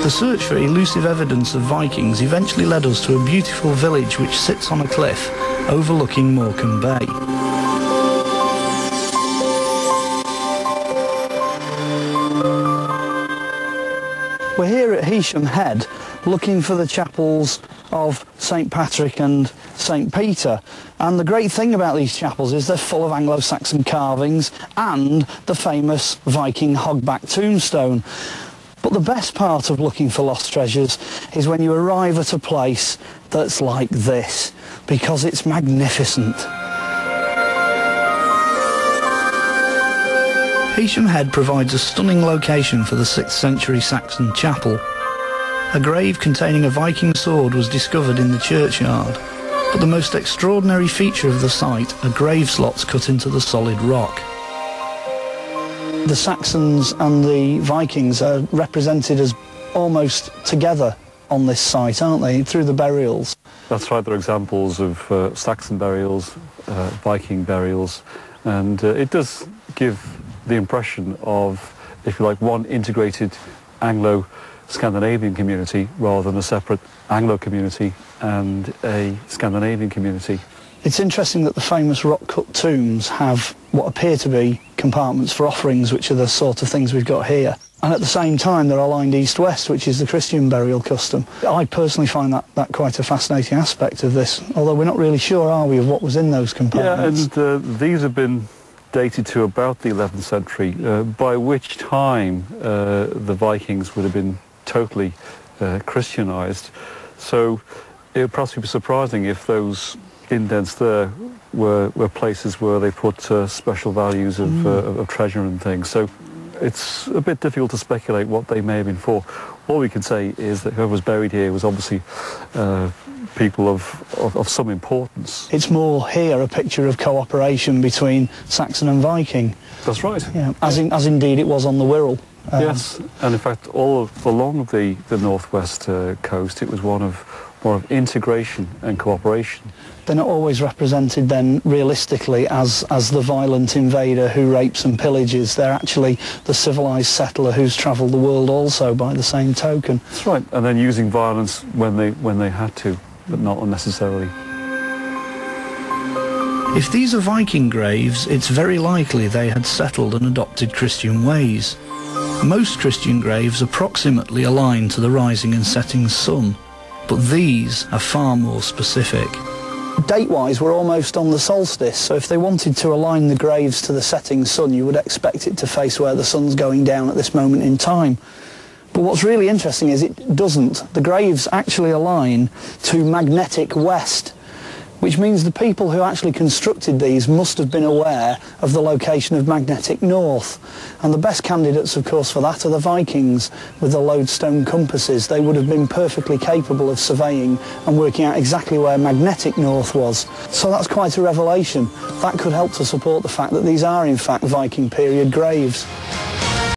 The search for elusive evidence of Vikings eventually led us to a beautiful village which sits on a cliff overlooking Morecambe Bay. We're here at Heysham Head looking for the chapels of St Patrick and St Peter, and the great thing about these chapels is they're full of Anglo-Saxon carvings and the famous Viking hogback tombstone. But the best part of looking for lost treasures is when you arrive at a place that's like this, because it's magnificent. Heysham Head provides a stunning location for the 6th century Saxon chapel. A grave containing a Viking sword was discovered in the churchyard, but the most extraordinary feature of the site are grave slots cut into the solid rock. The Saxons and the Vikings are represented as almost together on this site, aren't they, through the burials? That's right, there are examples of Saxon burials, Viking burials, and it does give the impression of, if you like, one integrated Anglo-Scandinavian community rather than a separate Anglo community and a Scandinavian community. It's interesting that the famous rock-cut tombs have what appear to be compartments for offerings, which are the sort of things we've got here. And at the same time, they're aligned east-west, which is the Christian burial custom. I personally find that quite a fascinating aspect of this, although we're not really sure, are we, of what was in those compartments? Yeah, and these have been dated to about the 11th century, by which time the Vikings would have been totally Christianised. So it would perhaps be surprising if those indents there were places where they put special values of treasure and things. So it's a bit difficult to speculate what they may have been for. All we can say is that whoever was buried here was obviously people of some importance. It's more here a picture of cooperation between Saxon and Viking. That's right. Yeah, as indeed it was on the Wirral. Yes, and in fact all along the northwest coast it was one of integration and cooperation. They're not always represented then realistically as the violent invader who rapes and pillages. They're actually the civilised settler who's travelled the world also by the same token. That's right, and then using violence when they had to, but not unnecessarily. If these are Viking graves, it's very likely they had settled and adopted Christian ways. Most Christian graves approximately align to the rising and setting sun, but these are far more specific. Date-wise, we're almost on the solstice, so if they wanted to align the graves to the setting sun, you would expect it to face where the sun's going down at this moment in time. But what's really interesting is it doesn't. The graves actually align to magnetic west, which means the people who actually constructed these must have been aware of the location of magnetic north. And the best candidates, of course, for that are the Vikings with the lodestone compasses. They would have been perfectly capable of surveying and working out exactly where magnetic north was. So that's quite a revelation. That could help to support the fact that these are, in fact, Viking period graves.